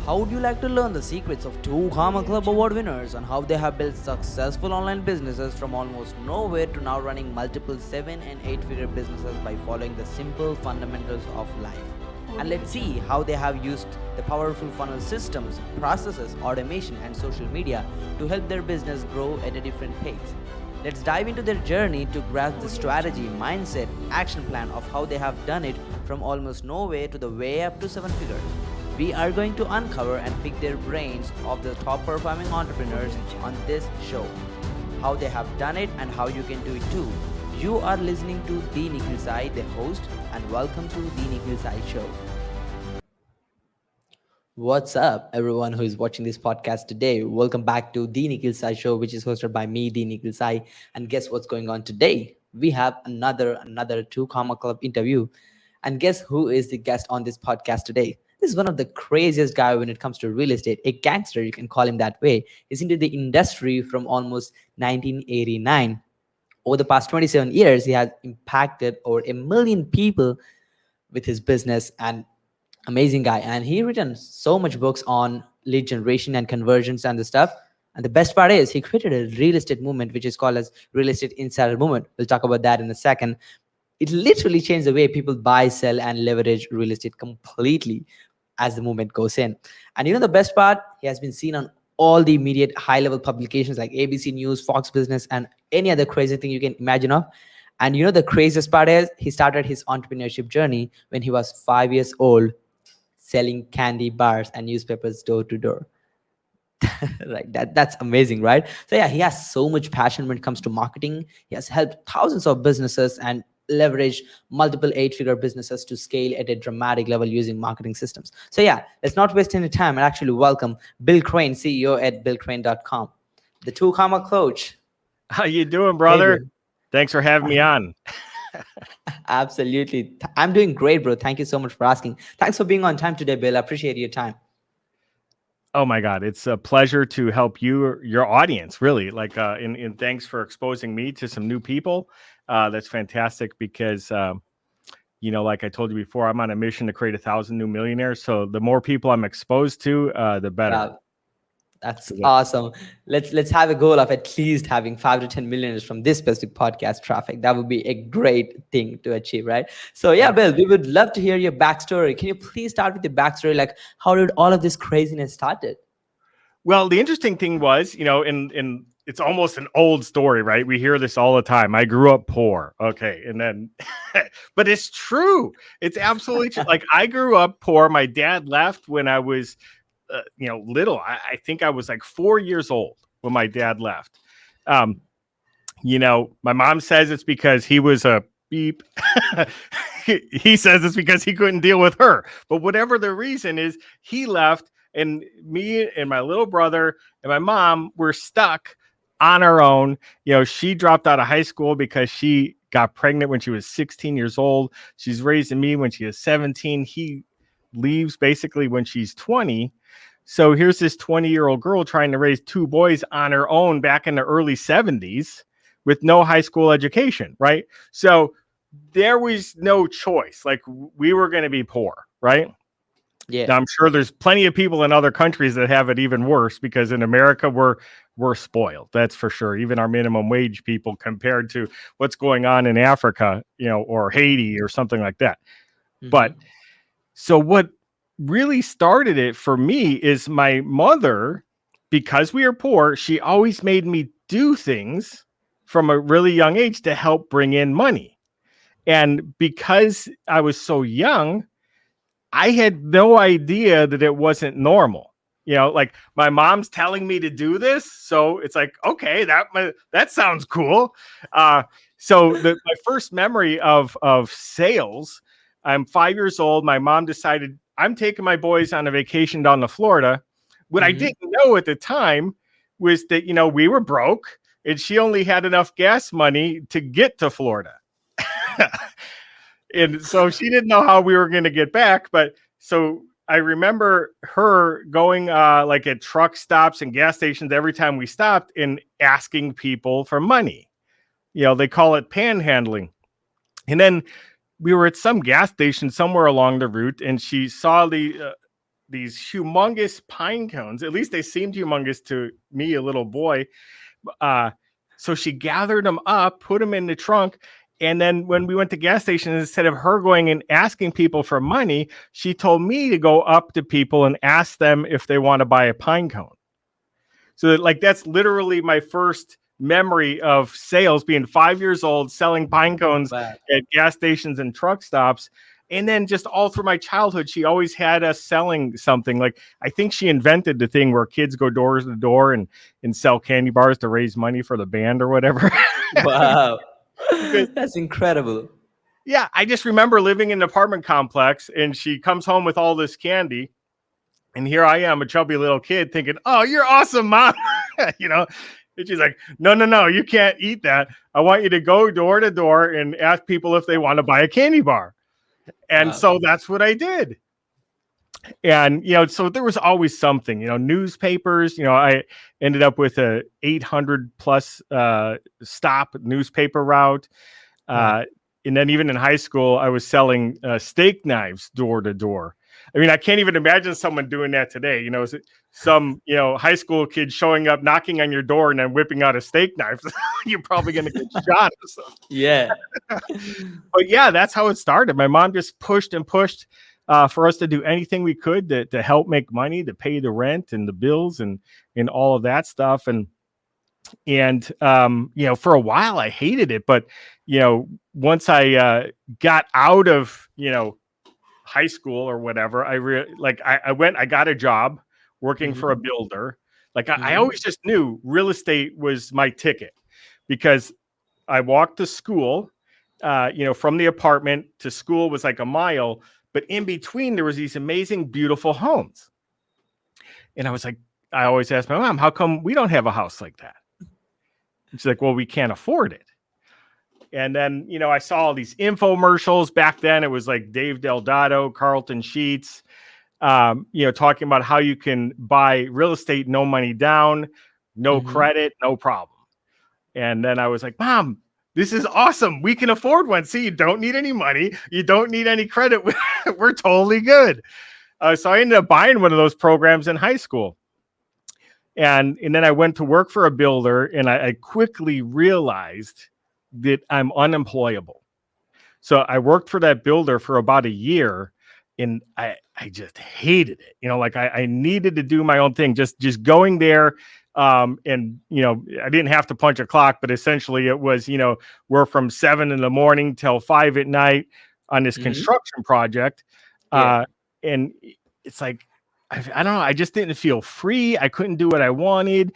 How would you like to learn the secrets of two Karma Club Award winners on how they have built successful online businesses from almost nowhere to now running multiple 7 and 8-figure businesses by following the simple fundamentals of life? And let's see how they have used the powerful funnel systems, processes, automation, and social media to help their business grow at a different pace. Let's dive into their journey to grasp the strategy, mindset, action plan of how they have done it from almost nowhere to the way up to 7 figures. We are going to uncover and pick their brains of the top performing entrepreneurs on this show. How they have done it and how you can do it too. You are listening to The Nikhil Sai, the host, and welcome to The Nikhil Sai Show. What's up, everyone who is watching this podcast today? Welcome back to The Nikhil Sai Show, which is hosted by me, The Nikhil Sai. And guess what's going on today? We have another two Karma Club interview. And guess who is the guest on this podcast today? This is one of the craziest guy when it comes to real estate, a gangster, you can call him that way. He's into the industry from almost 1989. Over the past 27 years, he has impacted over 1 million people with his business, and amazing guy. And he written so much books on lead generation and conversions and the stuff. And the best part is he created a real estate movement, which is called as Real Estate Insider Movement. We'll talk about that in a second. It literally changed the way people buy, sell, and leverage real estate completely as the movement goes in. And you know the best part? He has been seen on all the immediate high-level publications like ABC News, Fox Business, and any other crazy thing you can imagine of. And you know the craziest part is he started his entrepreneurship journey when he was 5 years old, selling candy bars and newspapers door to door. Right, that's amazing, right? So yeah, he has so much passion when it comes to marketing. He has helped thousands of businesses and leverage multiple 8-figure businesses to scale at a dramatic level using marketing systems. So yeah, let's not waste any time and actually welcome Bill Crane, CEO at billcrane.com, the two Karma coach. How you doing, brother? Hey, Thanks for having me on. Absolutely. I'm doing great, bro. Thank you so much for asking. Thanks for being on time today, Bill. I appreciate your time. Oh my God, it's a pleasure to help you, your audience, really. Like, and thanks for exposing me to some new people. That's fantastic because, like I told you before, I'm on a mission to create 1,000 new millionaires. So the more people I'm exposed to, the better. Yeah, that's awesome. Let's have a goal of at least having 5 to 10 millionaires from this specific podcast traffic. That would be a great thing to achieve, right? So yeah, Bill, we would love to hear your backstory. Can you please start with the backstory? Like, how did all of this craziness started? Well, the interesting thing was, and it's almost an old story, right? We hear this all the time. I grew up poor. Okay. And then, but it's true. It's absolutely true. Like, I grew up poor. My dad left when I was, little. I think I was like 4 years old when my dad left. My mom says it's because he was a beep. He says it's because he couldn't deal with her. But whatever the reason is, he left. And me and my little brother and my mom were stuck on our own. She dropped out of high school because she got pregnant when she was 16 years old. She's raising me when she was 17. He leaves basically when she's 20. So here's this 20-year-old girl trying to raise two boys on her own back in the early 70s with no high school education, right? So there was no choice. Like, we were going to be poor, right? Yeah, now, I'm sure there's plenty of people in other countries that have it even worse, because in America we're spoiled. That's for sure. Even our minimum wage people compared to what's going on in Africa, or Haiti or something like that. Mm-hmm. But so what really started it for me is my mother, because we are poor, she always made me do things from a really young age to help bring in money. And because I was so young, I had no idea that it wasn't normal. Like, my mom's telling me to do this. So it's like, okay, that sounds cool. So my first memory of sales, I'm 5 years old. My mom decided I'm taking my boys on a vacation down to Florida. What I didn't know at the time was that, we were broke and she only had enough gas money to get to Florida. And so she didn't know how we were going to get back. But so I remember her going like at truck stops and gas stations every time we stopped and asking people for money. They call it panhandling. And then we were at some gas station somewhere along the route, and she saw the these humongous pine cones. At least they seemed humongous to me, a little boy. So she gathered them up, put them in the trunk. And then when we went to gas stations, instead of her going and asking people for money, she told me to go up to people and ask them if they want to buy a pine cone. So that, like, that's literally my first memory of sales, being 5 years old, selling pine cones at gas stations and truck stops. And then just all through my childhood, she always had us selling something. Like, I think she invented the thing where kids go door to door and sell candy bars to raise money for the band or whatever. Wow. That's incredible. Yeah, I just remember living in an apartment complex, and she comes home with all this candy. And here I am, a chubby little kid, thinking, "Oh, you're awesome, Mom." You know, and she's like, no, you can't eat that. I want you to go door to door and ask people if they want to buy a candy bar. And so that's what I did. And, you know, so there was always something, you know, newspapers, you know, I ended up with a 800 plus stop newspaper route. And then even in high school, I was selling steak knives door to door. I mean, I can't even imagine someone doing that today. You know, some, you know, high school kid showing up, knocking on your door and then whipping out a steak knife. You're probably going to get shot or something. Yeah. But yeah, that's how it started. My mom just pushed and pushed for us to do anything we could to help make money, to pay the rent and the bills and all of that stuff. And you know, for a while I hated it, but, you know, once I got out of, you know, high school or whatever, I got a job working for a builder. Like I always just knew real estate was my ticket, because I walked to school, you know, from the apartment to school was like a mile, but in between there was these amazing, beautiful homes. And I was like, I always asked my mom, how come we don't have a house like that? And she's like, well, we can't afford it. And then, you know, I saw all these infomercials back then. It was like Dave Delgado, Carlton Sheets, you know, talking about how you can buy real estate, no money down, no credit, no problem. And then I was like, Mom, this is awesome. We can afford one. See, you don't need any money. You don't need any credit. We're totally good. So I ended up buying one of those programs in high school. And then I went to work for a builder, and I quickly realized that I'm unemployable. So I worked for that builder for about a year, and I just hated it. You know, like I needed to do my own thing, just going there. And, you know, I didn't have to punch a clock, but essentially it was, you know, we're from 7 a.m. till 5 p.m. on this construction project. And it's like, I don't know. I just didn't feel free. I couldn't do what I wanted.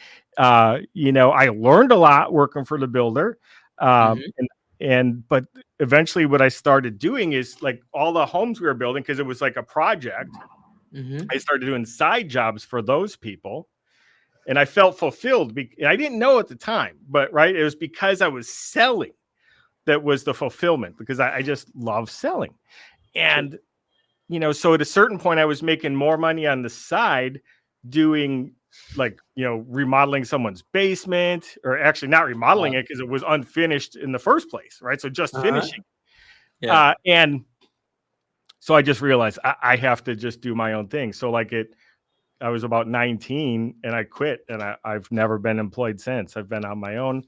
You know, I learned a lot working for the builder. But eventually what I started doing is, like, all the homes we were building, because it was like a project, I started doing side jobs for those people, and I felt fulfilled. I didn't know at the time, but it was because I was selling that was the fulfillment, because I just love selling. And, you know, so at a certain point I was making more money on the side doing, like, you know, remodeling someone's basement, or actually not remodeling it because it was unfinished in the first place. Right. So just finishing. And so I just realized I have to just do my own thing. So I was about 19 and I quit, and I've never been employed since. I've been on my own.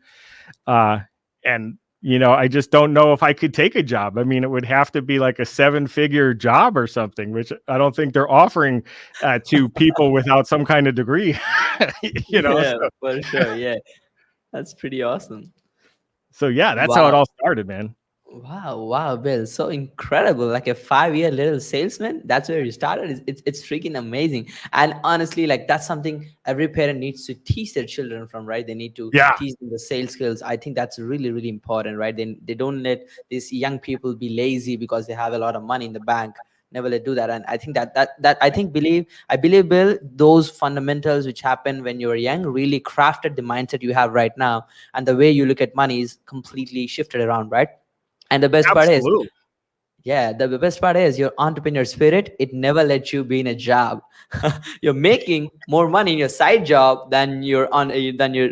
And, you know, I just don't know if I could take a job. I mean, it would have to be like a 7-figure job or something, which I don't think they're offering to people without some kind of degree. You know, yeah, for sure. Yeah, that's pretty awesome. So yeah, that's how it all started, man. Wow, Bill, so incredible. Like a 5-year little salesman, that's where you started. It's freaking amazing. And honestly, like, that's something every parent needs to teach their children from, right? They need to teach them the sales skills. I think that's really, really important, right? They don't let these young people be lazy because they have a lot of money in the bank. Never let do that. And I think I believe, Bill, those fundamentals which happen when you were young really crafted the mindset you have right now, and the way you look at money is completely shifted around, right? And the best part is, the best part is your entrepreneur spirit. It never lets you be in a job. You're making more money in your side job than your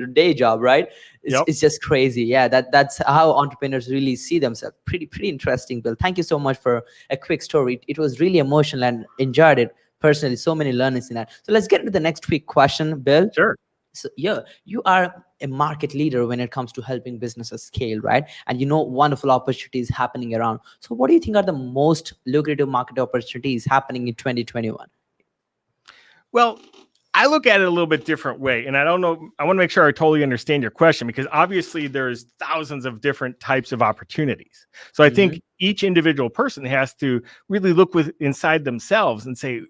day job, right? It's just crazy. Yeah, that's how entrepreneurs really see themselves. Pretty interesting, Bill. Thank you so much for a quick story. It was really emotional and enjoyed it. personally so many learnings in that. So let's get into the next quick question, Bill. Sure. So yeah, you are a market leader when it comes to helping businesses scale, right? And you know wonderful opportunities happening around. So what do you think are the most lucrative market opportunities happening in 2021? Well, I look at it a little bit different way, and I don't know. I want to make sure I totally understand your question, because obviously there's thousands of different types of opportunities. So I think each individual person has to really look inside themselves and say,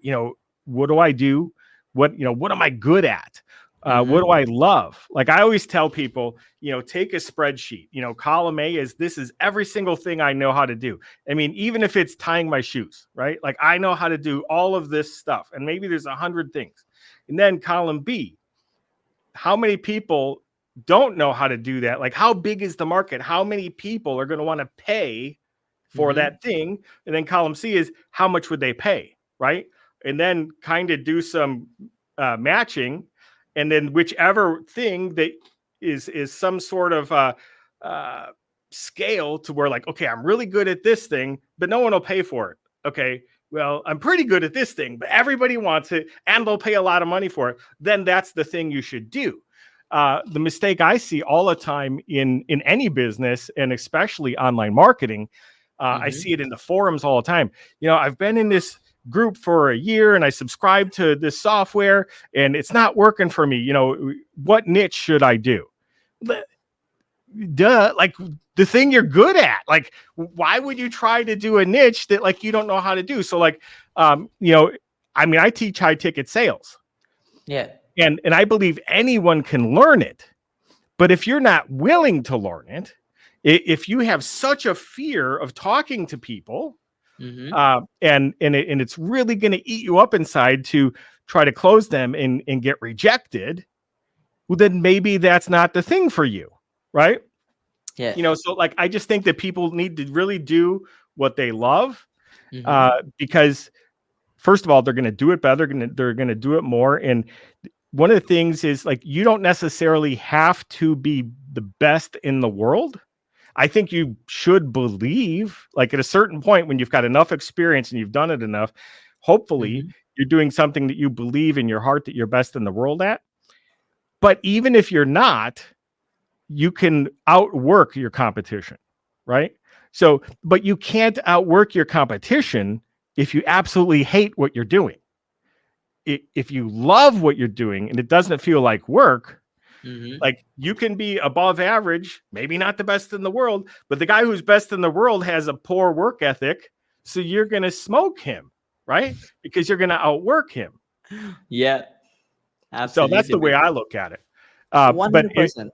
what do I do? What am I good at? What do I love? Like I always tell people, take a spreadsheet. Column A this is every single thing I know how to do. I mean, even if it's tying my shoes, right? Like I know how to do all of this stuff, and maybe there's 100 things. And then column B, how many people don't know how to do that? Like how big is the market? How many people are going to want to pay for that thing? And then column C is how much would they pay, right? And then kind of do some matching. And then whichever thing that is some sort of scale to where like, okay, I'm really good at this thing, but no one will pay for it. Okay, well, I'm pretty good at this thing, but everybody wants it and they'll pay a lot of money for it. Then that's the thing you should do. The mistake I see all the time in any business, and especially online marketing, I see it in the forums all the time. I've been in this group for a year and I subscribe to this software and it's not working for me. What niche should I do? Duh, like the thing you're good at. Like, why would you try to do a niche that like you don't know how to do? So like, I teach high ticket sales. Yeah. And I believe anyone can learn it. But if you're not willing to learn it, if you have such a fear of talking to people, and it's really going to eat you up inside to try to close them and get rejected, well, then maybe that's not the thing for you, right? Yeah. So like I just think that people need to really do what they love, because first of all, they're going to do it better, they're going to do it more. And one of the things is like you don't necessarily have to be the best in the world. I think you should believe, like at a certain point when you've got enough experience and you've done it enough, hopefully you're doing something that you believe in your heart that you're best in the world at. But even if you're not, you can outwork your competition, right? So, but you can't outwork your competition if you absolutely hate what you're doing. If you love what you're doing and it doesn't feel like work, like you can be above average, maybe not the best in the world, but the guy who's best in the world has a poor work ethic. So you're going to smoke him, right? Because you're going to outwork him. Yeah, absolutely. So that's the way I look at it. 100%.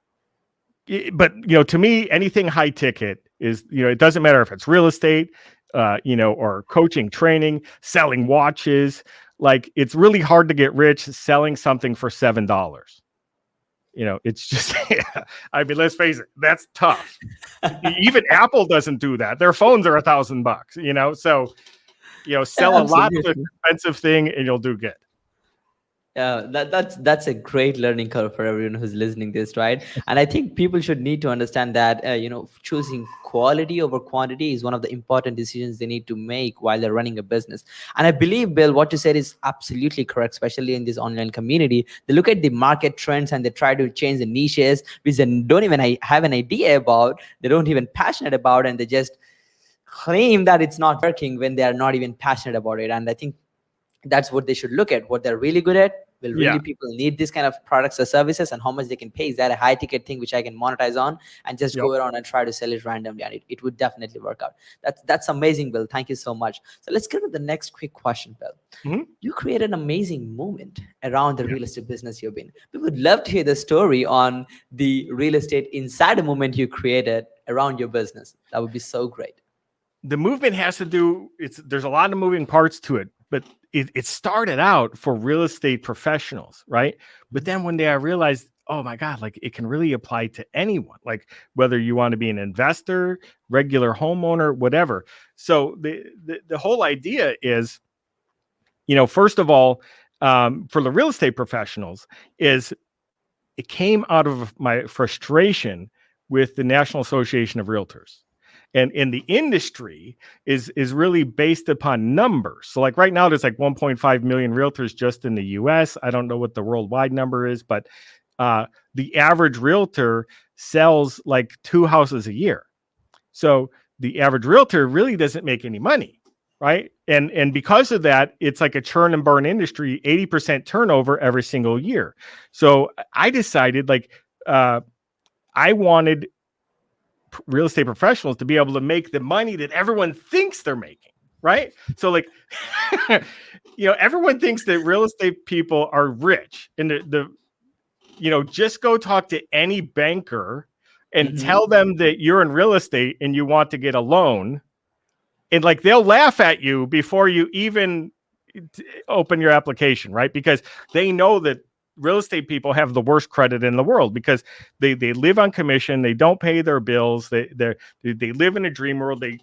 But to me, anything high ticket is, it doesn't matter if it's real estate, or coaching, training, selling watches. Like it's really hard to get rich selling something for $7. It's just, I mean, let's face it, that's tough. Even Apple doesn't do that. Their phones are $1,000, so, sell a lot of an expensive thing and you'll do good. That's a great learning curve for everyone who's listening this, right? And I think people should need to understand that choosing quality over quantity is one of the important decisions they need to make while they're running a business. And I believe, Bill, what you said is absolutely correct, especially in this online community. They look at the market trends and they try to change the niches which they don't even have an idea about, they don't even passionate about, and they just claim that it's not working when they are not even passionate about it. And I think that's what they should look at, what they're really good at. Will really people need this kind of products or services, and how much they can pay? Is that a high ticket thing which I can monetize on and just go around and try to sell it randomly? And it would definitely work out. That's amazing, Bill. Thank you so much. So let's get to the next quick question, Bill. You created an amazing movement around the real estate business you've been. We would love to hear the story on the real estate insider movement you created around your business. That would be so great. The movement has to do, there's a lot of moving parts to it, but it started out for real estate professionals, right? But then one day I realized, oh my God, like it can really apply to anyone, like whether you want to be an investor, regular homeowner, whatever. So the whole idea is, first of all, for the real estate professionals, is it came out of my frustration with the National Association of Realtors. And in the industry is really based upon numbers. So like right now, there's like 1.5 million realtors just in the US. I don't know what the worldwide number is, but the average realtor sells like 2 houses a year. So the average realtor really doesn't make any money, right? And because of that, it's like a churn and burn industry, 80% turnover every single year. So I decided like I wanted real estate professionals to be able to make the money that everyone thinks they're making, right? So like, everyone thinks that real estate people are rich, and just go talk to any banker and tell them that you're in real estate and you want to get a loan, and like they'll laugh at you before you even open your application, right? Because they know that real estate people have the worst credit in the world because they live on commission, they don't pay their bills, they live in a dream world, they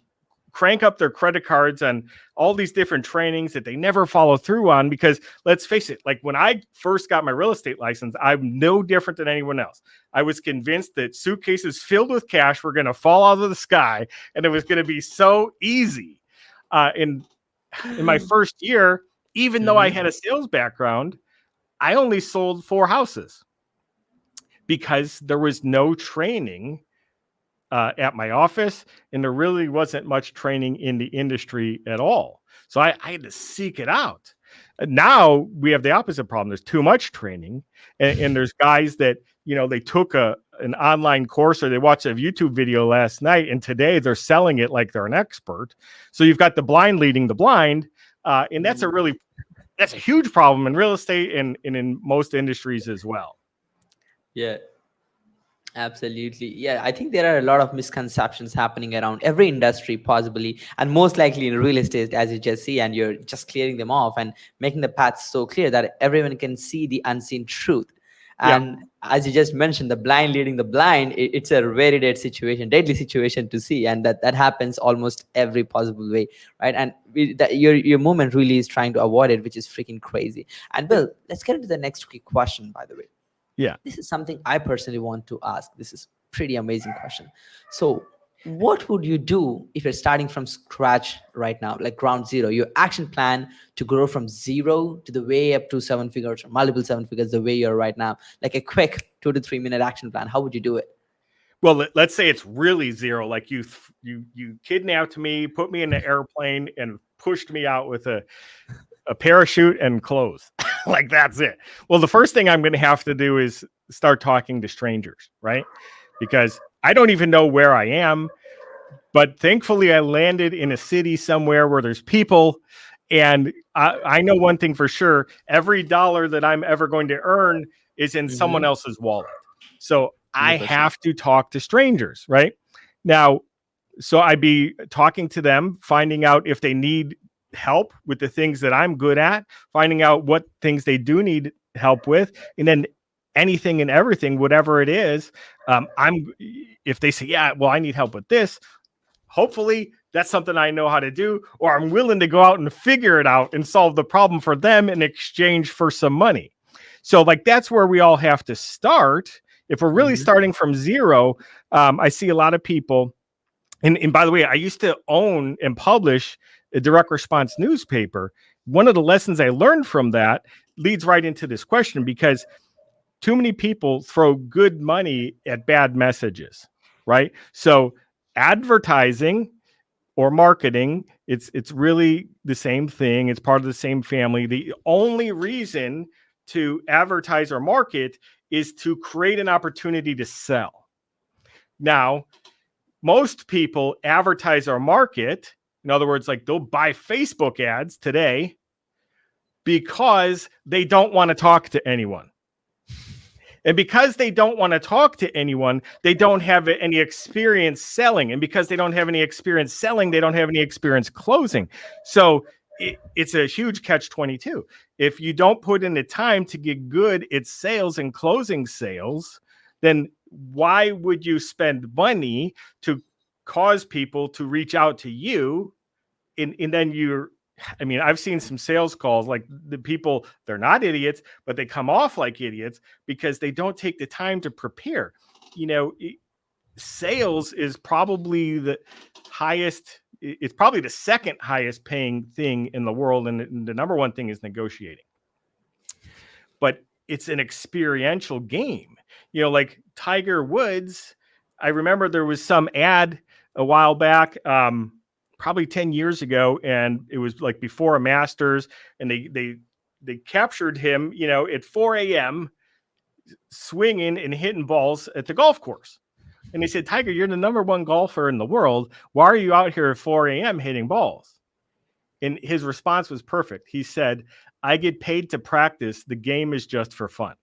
crank up their credit cards on all these different trainings that they never follow through on. Because let's face it, like when I first got my real estate license, I'm no different than anyone else. I was convinced that suitcases filled with cash were going to fall out of the sky and it was going to be so easy. In my first year, even though I had a sales background, I only sold 4 houses because there was no training at my office, and there really wasn't much training in the industry at all. So I had to seek it out. Now we have the opposite problem. There's too much training, and there's guys that, they took an online course or they watched a YouTube video last night, and today they're selling it like they're an expert. So you've got the blind leading the blind, and that's a huge problem in real estate and in most industries as well. Yeah, absolutely. Yeah, I think there are a lot of misconceptions happening around every industry possibly, and most likely in real estate, as you just see, and you're just clearing them off and making the path so clear that everyone can see the unseen truth. And as you just mentioned, the blind leading the blind, it's a very deadly situation to see, and that happens almost every possible way, right? And your movement really is trying to avoid it, which is freaking crazy. And Bill, let's get into the next quick question, by the way. Yeah, this is something I personally want to ask. This is pretty amazing question. So what would you do if you're starting from scratch right now, like ground zero, your action plan to grow from 0 to the way up to 7 figures or multiple 7 figures, the way you're right now, like a quick 2 to 3 minute action plan? How would you do it? Well, let's say it's really 0, like you kidnapped me, put me in an airplane and pushed me out with a parachute and clothes. Like that's it. Well, the first thing I'm going to have to do is start talking to strangers, right? Because I don't even know where I am, but thankfully I landed in a city somewhere where there's people. And I know one thing for sure, every dollar that I'm ever going to earn is in someone else's wallet. So I have to talk to strangers, right? Now, so I'd be talking to them, finding out if they need help with the things that I'm good at, finding out what things they do need help with, and then anything and everything, whatever it is, if they say, yeah, well, I need help with this, hopefully that's something I know how to do, or I'm willing to go out and figure it out and solve the problem for them in exchange for some money. So like, that's where we all have to start. If we're really starting from 0, I see a lot of people, and by the way, I used to own and publish a direct response newspaper. One of the lessons I learned from that leads right into this question, because too many people throw good money at bad messages, right? So advertising or marketing, it's really the same thing. It's part of the same family. The only reason to advertise or market is to create an opportunity to sell. Now, most people advertise or market, in other words, like they'll buy Facebook ads today because they don't want to talk to anyone. And because they don't want to talk to anyone, they don't have any experience selling. And because they don't have any experience selling, they don't have any experience closing. So it's a huge catch-22. If you don't put in the time to get good at sales and closing sales, then why would you spend money to cause people to reach out to you? And then I've seen some sales calls, like the people, they're not idiots, but they come off like idiots because they don't take the time to prepare. sales is probably the highest. It's probably the second highest paying thing in the world, and the number one thing is negotiating. But it's an experiential game. You know, like Tiger Woods. I remember there was some ad a while back, probably 10 years ago, and it was like before a Masters, and they captured him, you know, at 4 a.m. swinging and hitting balls at the golf course. And they said, Tiger, you're the number one golfer in the world. Why are you out here at 4 a.m. hitting balls? And his response was perfect. He said, I get paid to practice. The game is just for fun.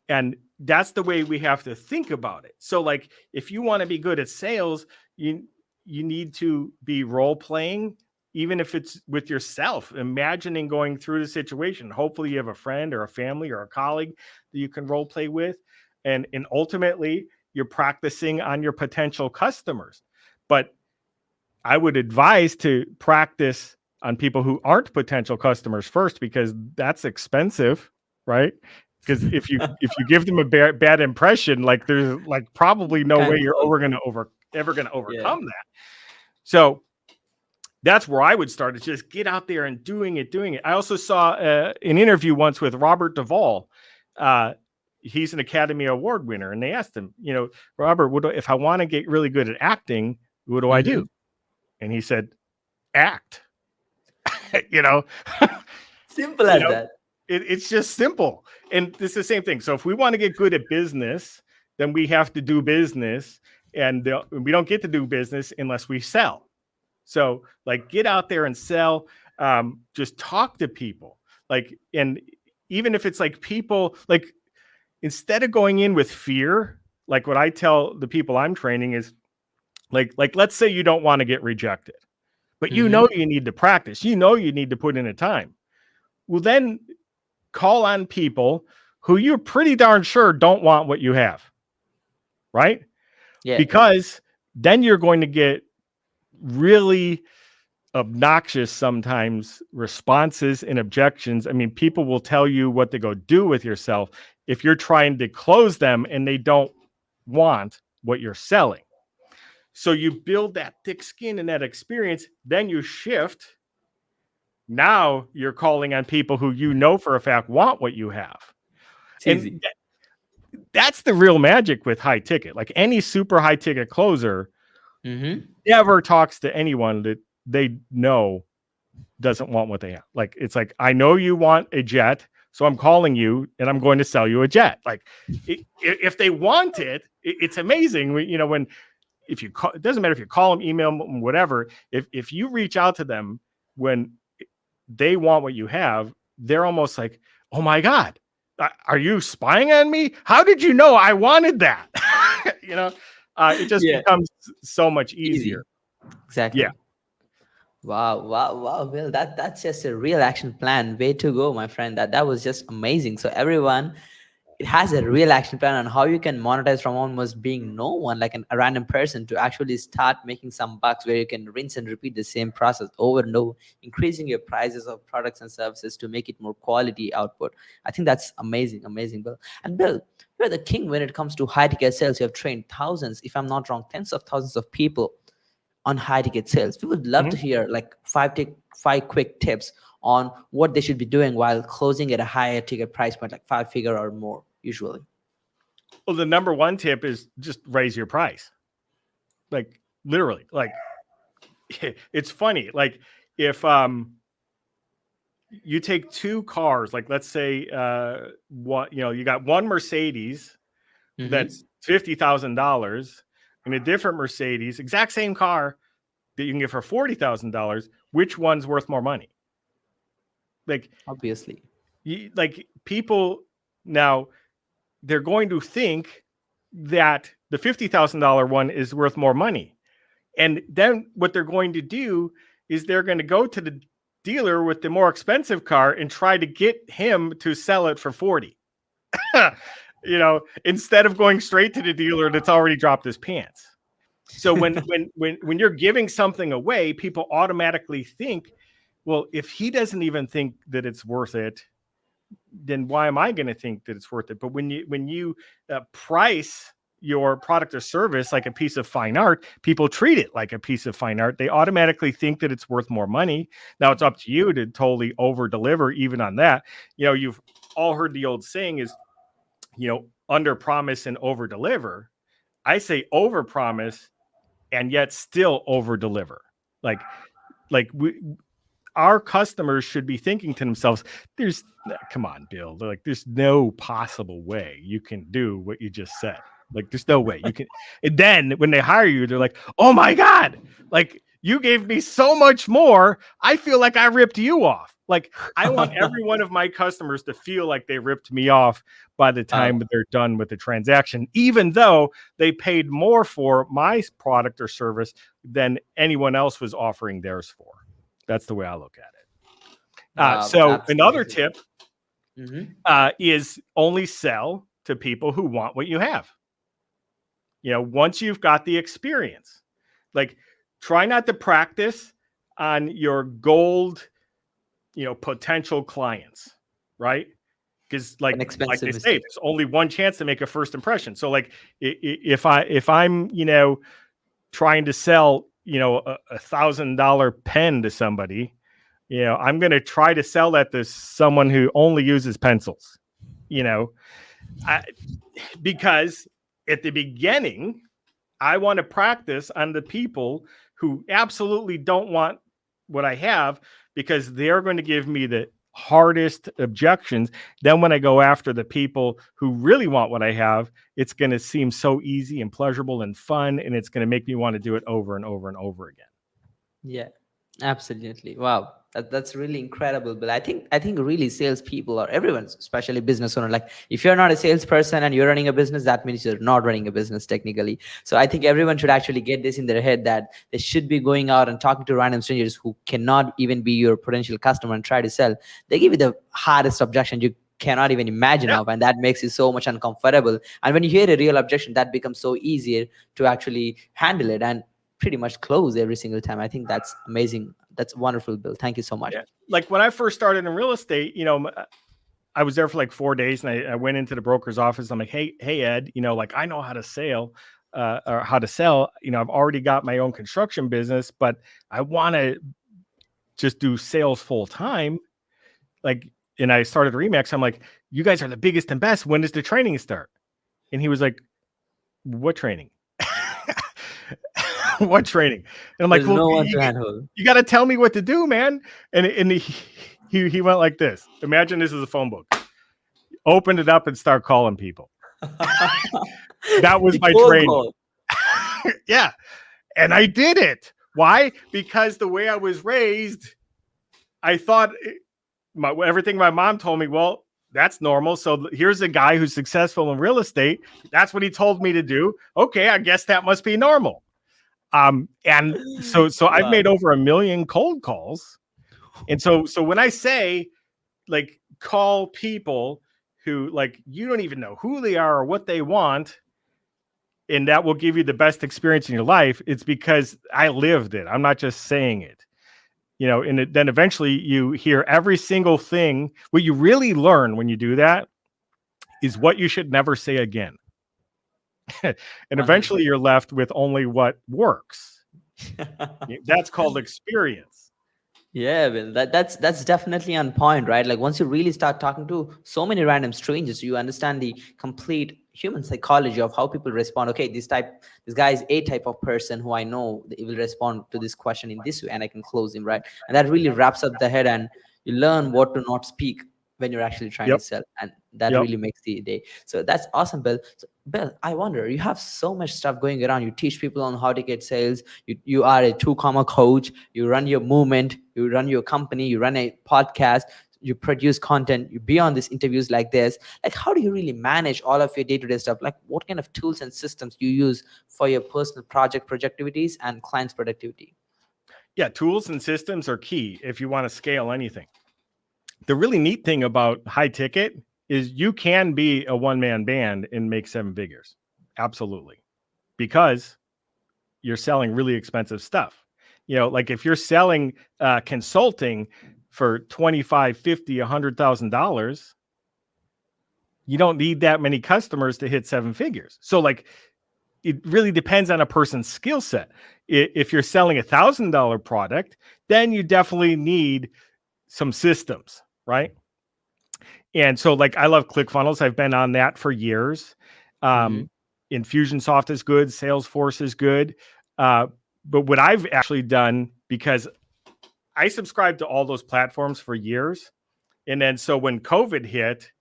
And that's the way we have to think about it. So like, if you want to be good at sales, you need to be role playing, even if it's with yourself, imagining going through the situation. Hopefully you have a friend or a family or a colleague that you can role play with. And ultimately you're practicing on your potential customers. But I would advise to practice on people who aren't potential customers first, because that's expensive, right? Because if you give them a bad impression, like there's like probably no way you're ever going to overcome that. So that's where I would start, is just get out there and doing it. I also saw an interview once with Robert Duvall. He's an Academy Award winner, and they asked him, you know, Robert, if I want to get really good at acting, what do I do? And he said, act. You know, simple as that. It's just simple. And it's the same thing. So if we want to get good at business, then we have to do business, and we don't get to do business unless we sell. So like, get out there and sell. Just talk to people. Like, and even if it's like people, like, instead of going in with fear, like what I tell the people I'm training is like let's say you don't want to get rejected, but you know you need to practice. You know you need to put in a time. Well, then call on people who you're pretty darn sure don't want what you have, right? Yeah. Because then you're going to get really obnoxious sometimes responses and objections. I mean, people will tell you what to go do with yourself if you're trying to close them and they don't want what you're selling. So you build that thick skin and that experience, then you shift. Now you're calling on people who you know for a fact want what you have. And that's the real magic with high ticket. Like any super high ticket closer never talks to anyone that they know doesn't want what they have. Like, it's like, I know you want a jet, so I'm calling you and I'm going to sell you a jet. Like, if they want it, it's amazing. You know, if you call, it doesn't matter if you call them, email them, whatever. If you reach out to them when they want what you have, they're almost like, oh my God, are you spying on me? How did you know I wanted that? You know, it just becomes so much easier. Exactly. Yeah. Wow. Well, that's just a real action plan. Way to go, my friend. That was just amazing. So everyone, it has a real action plan on how you can monetize from almost being no one, like a random person, to actually start making some bucks, where you can rinse and repeat the same process over and over, increasing your prices of products and services to make it more quality output. I think that's amazing, Bill. And Bill, you're the king when it comes to high ticket sales. You have trained thousands, if I'm not wrong, tens of thousands of people on high ticket sales. We would love to hear like five quick tips on what they should be doing while closing at a higher ticket price point, like 5-figure or more usually. Well, the number one tip is just raise your price. Like, literally, like, it's funny. Like, if you take two cars, like let's say you got one Mercedes that's $50,000 and a different Mercedes, exact same car that you can get for $40,000, which one's worth more money? Like, obviously, like, people now, they're going to think that the $50,000 one is worth more money. And then what they're going to do is they're going to go to the dealer with the more expensive car and try to get him to sell it for 40. You know, instead of going straight to the dealer that's already dropped his pants. So when you're giving something away, people automatically think, well, if he doesn't even think that it's worth it, then why am I going to think that it's worth it? But when you price your product or service like a piece of fine art, people treat it like a piece of fine art. They automatically think that it's worth more money. Now it's up to you to totally over deliver even on that. You've all heard the old saying is, under promise and over deliver. I say over promise and yet still over deliver. Like our customers should be thinking to themselves, come on, Bill. They're like, there's no possible way you can do what you just said. Like, there's no way you can. And then when they hire you, they're like, oh my God, like you gave me so much more. I feel like I ripped you off. Like, I want every one of my customers to feel like they ripped me off by the time that they're done with the transaction, even though they paid more for my product or service than anyone else was offering theirs for. That's the way I look at it. So another tip is only sell to people who want what you have. Once you've got the experience, like try not to practice on your gold, potential clients, right? Because like they say, there's only one chance to make a first impression. So like if I'm, trying to sell, $1,000 pen to somebody, I'm going to try to sell that to someone who only uses pencils, because at the beginning, I want to practice on the people who absolutely don't want what I have, because they're going to give me the hardest objections. Then when I go after the people who really want what I have, it's going to seem so easy and pleasurable and fun, and it's going to make me want to do it over and over and over again. Yeah, absolutely. Wow. That's really incredible. But I think really salespeople, or everyone, especially business owner, like if you're not a salesperson and you're running a business, that means you're not running a business technically. So I think everyone should actually get this in their head, that they should be going out and talking to random strangers who cannot even be your potential customer and try to sell. They give you the hardest objection you cannot even imagine of, and that makes you so much uncomfortable. And when you hear a real objection, that becomes so easier to actually handle it and pretty much close every single time. I think that's amazing. That's wonderful, Bill. Thank you so much. Yeah. Like when I first started in real estate, I was there for like 4 days, and I went into the broker's office. I'm like, hey, Ed, like I know how to sell, or how to sell. I've already got my own construction business, but I want to just do sales full time. Like, and I started Remax. I'm like, you guys are the biggest and best. When does the training start? And he was like, what training? What training? And I'm like, well, no one to handle. You got to tell me what to do, man. And he went like this. Imagine this is a phone book. Open it up and start calling people. That was my training. Yeah. And I did it. Why? Because the way I was raised, I thought everything my mom told me, well, that's normal. So here's a guy who's successful in real estate. That's what he told me to do. Okay, I guess that must be normal. And so I've made over 1 million cold calls. And so when I say like call people who like you don't even know who they are or what they want, and that will give you the best experience in your life, it's because I lived it. I'm not just saying it. And then eventually you hear every single thing. What you really learn when you do that is what you should never say again. And eventually you're left with only what works. That's called experience. Yeah, Bill, that's definitely on point, right? Like once you really start talking to so many random strangers, you understand the complete human psychology of how people respond. Okay, this guy is a type of person who I know he will respond to this question in this way, and I can close him, right? And that really wraps up the head, and you learn what to not speak when you're actually trying to sell, and that really makes the day. So that's awesome, Bill. So, Bill, I wonder, you have so much stuff going around. You teach people on how to get sales. You are a 2 coach. You run your movement. You run your company. You run a podcast. You produce content. You be on these interviews like this. Like, how do you really manage all of your day-to-day stuff? Like, what kind of tools and systems you use for your personal project activities and clients' productivity? Yeah, tools and systems are key if you want to scale anything. The really neat thing about high ticket is you can be a one-man band and make 7 figures. Absolutely. Because you're selling really expensive stuff. Like if you're selling consulting for $25,000, $50,000, $100,000, you don't need that many customers to hit 7 figures. So like it really depends on a person's skill set. If you're selling $1,000 product, then you definitely need some systems, right? And so like, I love ClickFunnels. I've been on that for years. Infusionsoft is good. Salesforce is good. But what I've actually done, because I subscribed to all those platforms for years. And then, so when COVID hit,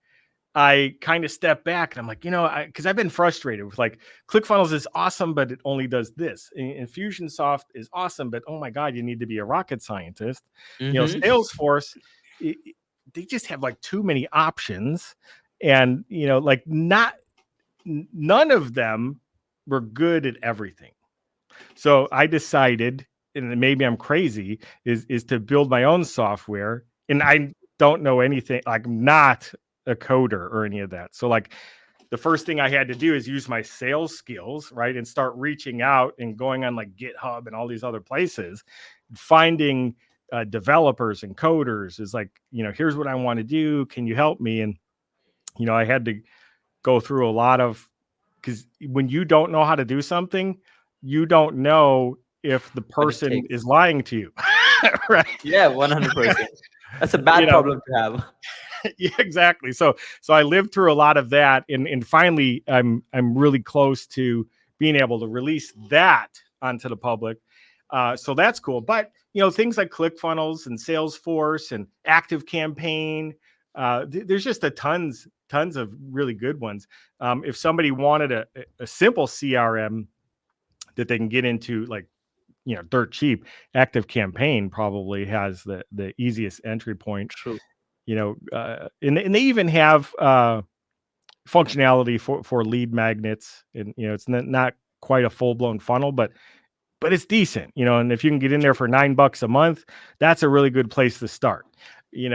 I kind of stepped back and I'm like, because I've been frustrated with like, ClickFunnels is awesome, but it only does this. Infusionsoft is awesome, but oh my God, you need to be a rocket scientist. Salesforce, they just have like too many options, and like none of them were good at everything. So I decided, and maybe I'm crazy, is to build my own software. And I don't know anything, like I'm not a coder or any of that. So like, the first thing I had to do is use my sales skills, right? And start reaching out and going on like GitHub and all these other places, finding developers and coders is like, here's what I want to do. Can you help me? And, I had to go through a lot of, because when you don't know how to do something, you don't know if the person is lying to you. Right? Yeah, 100%. That's a bad problem to have. Yeah, exactly. So I lived through a lot of that, and finally I'm really close to being able to release that onto the public. So that's cool. But things like ClickFunnels and Salesforce and ActiveCampaign, there's just tons of really good ones. If somebody wanted a simple CRM that they can get into, like, dirt cheap, ActiveCampaign probably has the easiest entry point. True. And they even have functionality for lead magnets, and it's not quite a full-blown funnel, but it's decent, and if you can get in there for $9 a month, that's a really good place to start. And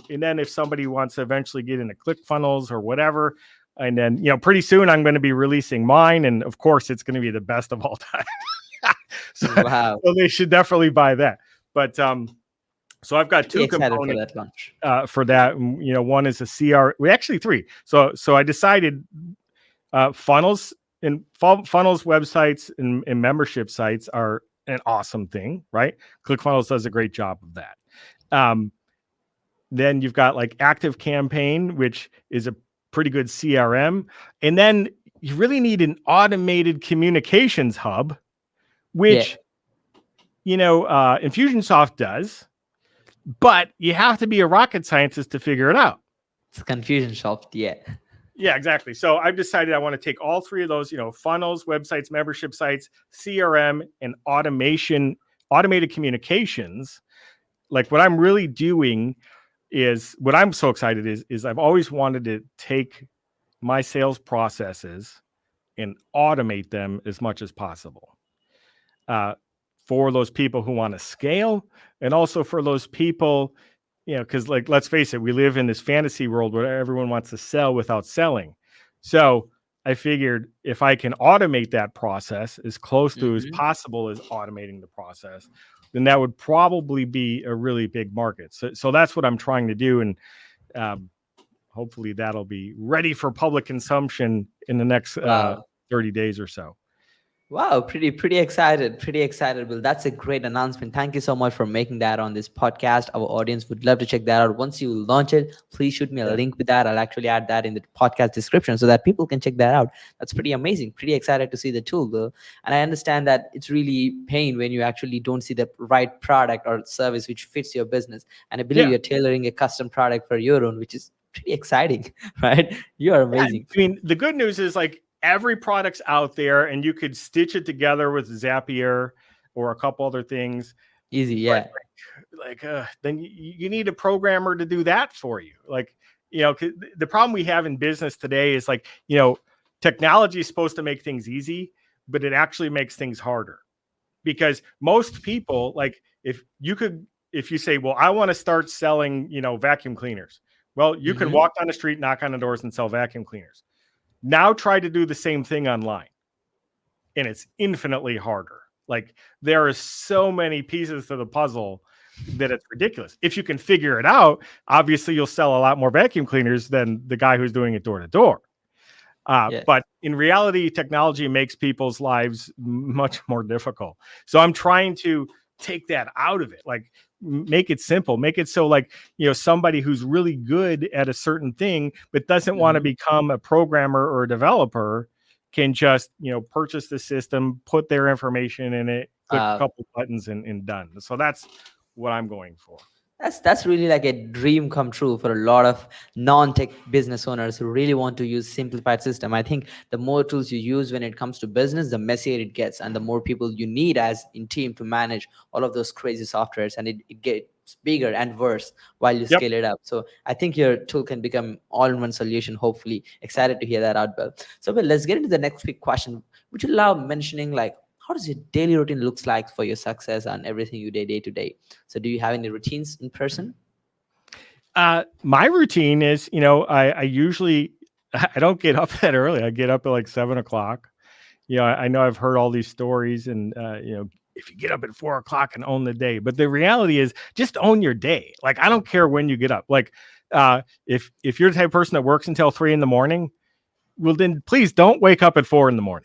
then if somebody wants to eventually get into ClickFunnels or whatever, and then pretty soon I'm going to be releasing mine, and of course it's going to be the best of all time. Wow. So they should definitely buy that. But so I've got two components for that launch. For that. One is a actually three. So I decided funnels websites and membership sites are an awesome thing, right? ClickFunnels does a great job of that. Then you've got like ActiveCampaign, which is a pretty good CRM. And then you really need an automated communications hub, which, Infusionsoft does, but you have to be a rocket scientist to figure it out. It's Confusionsoft, yeah. Yeah, exactly. So I've decided I want to take all three of those, funnels, websites, membership sites, CRM, and automated communications. Like, what I'm really doing is, what I'm so excited is I've always wanted to take my sales processes and automate them as much as possible. For those people who want to scale, and also for those people, because like, let's face it, we live in this fantasy world where everyone wants to sell without selling. So I figured if I can automate that process as close to as possible as automating the process, then that would probably be a really big market. So that's what I'm trying to do. And hopefully that'll be ready for public consumption in the next 30 days or so. Wow, pretty excited. Well, that's a great announcement. Thank you so much for making that on this podcast. Our audience would love to check that out. Once you launch it, please shoot me a link with that. I'll actually add that in the podcast description so that people can check that out. That's pretty amazing. Pretty excited to see the tool, though. And I understand that it's really pain when you actually don't see the right product or service which fits your business. And I believe you're tailoring a custom product for your own, which is pretty exciting, right? You are amazing. I mean, the good news is, like, every product's out there, and you could stitch it together with Zapier or a couple other things. Easy, yeah. But then you need a programmer to do that for you. Like, the problem we have in business today is, like, technology is supposed to make things easy, but it actually makes things harder. Because most people, like, if you say, well, I want to start selling, vacuum cleaners. Well, you can walk down the street, knock on the doors, and sell vacuum cleaners. Now try to do the same thing online, and it's infinitely harder. Like, there are so many pieces to the puzzle that it's ridiculous. If you can figure it out, obviously you'll sell a lot more vacuum cleaners than the guy who's doing it door to door. Yeah. But in reality, technology makes people's lives much more difficult. So I'm trying to take that out of it, like make it simple, make it so like, somebody who's really good at a certain thing, but doesn't want to Mhm. become a programmer or a developer can just, purchase the system, put their information in it, click a Uh, couple buttons and done. So that's what I'm going for. that's really like a dream come true for a lot of non-tech business owners who really want to use simplified system. I think the more tools you use when it comes to business, the messier it gets, and the more people you need as in team to manage all of those crazy softwares, and it gets bigger and worse while you Yep. scale it up. So I think your tool can become all-in-one solution. Hopefully, excited to hear that out, Bill. So, Bill, let's get into the next big question. Would you love mentioning like how does your daily routine looks like for your success and everything you do day to day? So do you have any routines in person? My routine is, I usually, I don't get up that early. I get up at like 7 o'clock. I know I've heard all these stories and, if you get up at 4 o'clock and own the day, but the reality is just own your day. Like, I don't care when you get up. Like, if you're the type of person that works until 3 a.m, well, then please don't wake up at 4 a.m.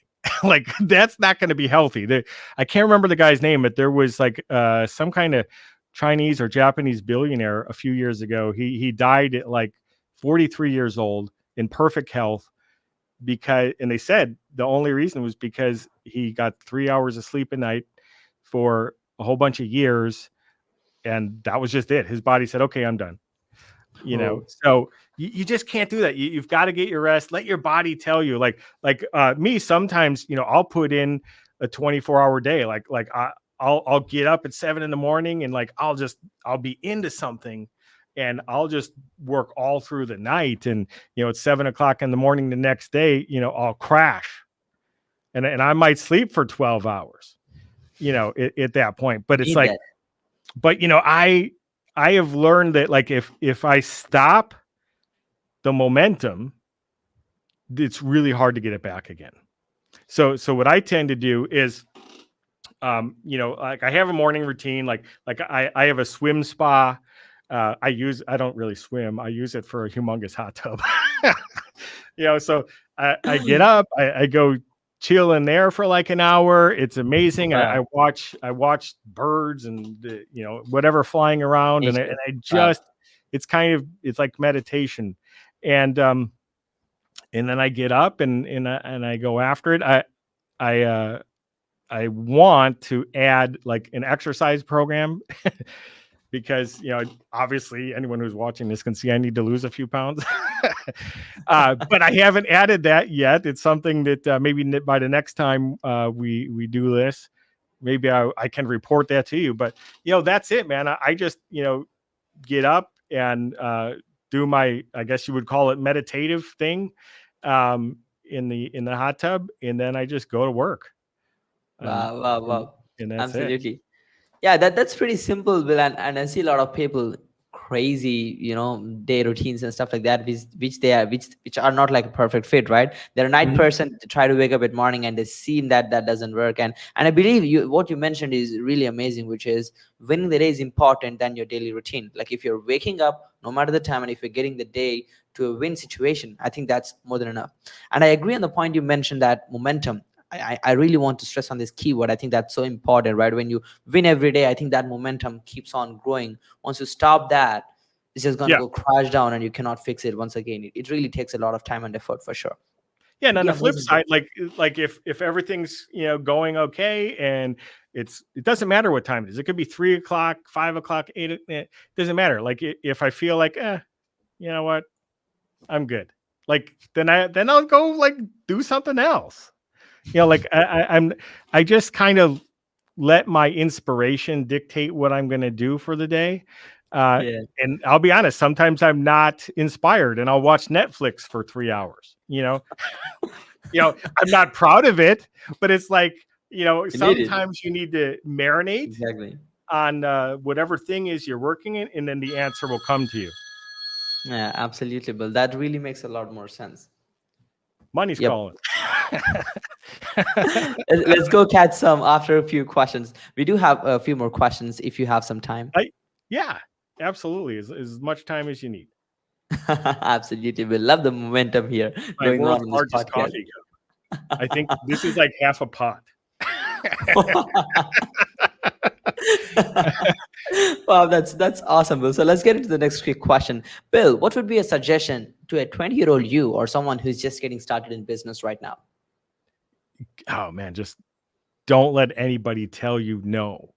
Like, that's not going to be healthy. I can't remember the guy's name, but there was like some kind of Chinese or Japanese billionaire a few years ago. He died at like 43 years old in perfect health and they said the only reason was because he got 3 hours of sleep a night for a whole bunch of years, and that was just it. His body said, "Okay, I'm done." Oh, So you just can't do that. You've got to get your rest. Let your body tell you. Like me, sometimes I'll put in a 24-hour day. I'll get up at 7 a.m. and like I'll be into something, and I'll just work all through the night. And at 7 o'clock in the morning the next day, I'll crash, and I might sleep for 12 hours. At that point. But it's need like, that. but I have learned that like if I stop the momentum, it's really hard to get it back again. So what I tend to do is, like I have a morning routine. Like I have a swim spa. I don't really swim. I use it for a humongous hot tub. So I get up, I go chill in there for like an hour. It's amazing. Wow. I watch birds and whatever flying around, and Nature. I Wow. just it's like meditation, and then I get up and I go after it. I I want to add like an exercise program because obviously anyone who's watching this can see I need to lose a few pounds. But I haven't added that yet. It's something that maybe by the next time we do this, maybe I can report that to you. But that's it, man. I just get up and do my, I guess you would call it, meditative thing in the hot tub, and then I just go to work. Um, Wow. Wow. and, Wow. and that's it. Absolutely. Yeah, that's pretty simple, Bill. And I see a lot of people crazy, day routines and stuff like that, which are not like a perfect fit, right? They're a night Mhm. person to try to wake up at morning, and they seem that doesn't work. And I believe what you mentioned is really amazing, which is winning the day is important than your daily routine. Like if you're waking up no matter the time, and if you're getting the day to a win situation, I think that's more than enough. And I agree on the point you mentioned, that momentum. I really want to stress on this keyword. I think that's so important, right? When you win every day, I think that momentum keeps on growing. Once you stop that, it's just going to Yeah. go crash down, and you cannot fix it once again. It really takes a lot of time and effort for sure. Yeah, and on Yeah, the flip amazing, Bill. side, like if everything's going okay, and it doesn't matter what time it is. It could be 3 o'clock, 5 o'clock, it doesn't matter. Like if I feel like, you know what, I'm good. Like then I'll go like do something else. Like I just kind of let my inspiration dictate what I'm going to do for the day. Uh, Yeah, and I'll be honest, sometimes I'm not inspired, and I'll watch Netflix for 3 hours. I'm not proud of it, but it's like, you need it. sometimes you need to marinate Exactly. on whatever thing is you're working in, and then the answer will come to you. Yeah, absolutely, Bill. That really makes a lot more sense. Money's Yep. calling. Let's go catch some after a few questions. We do have a few more questions if you have some time. Yeah, absolutely. As much time as you need. Absolutely. We love the momentum here My going on world's in this largest podcast. coffee cup. I think this is like half a pot. Wow, that's awesome, Bill. So let's get into the next quick question. Bill, what would be a suggestion to a 20-year-old you or someone who's just getting started in business right now? Oh man, just don't let anybody tell you no.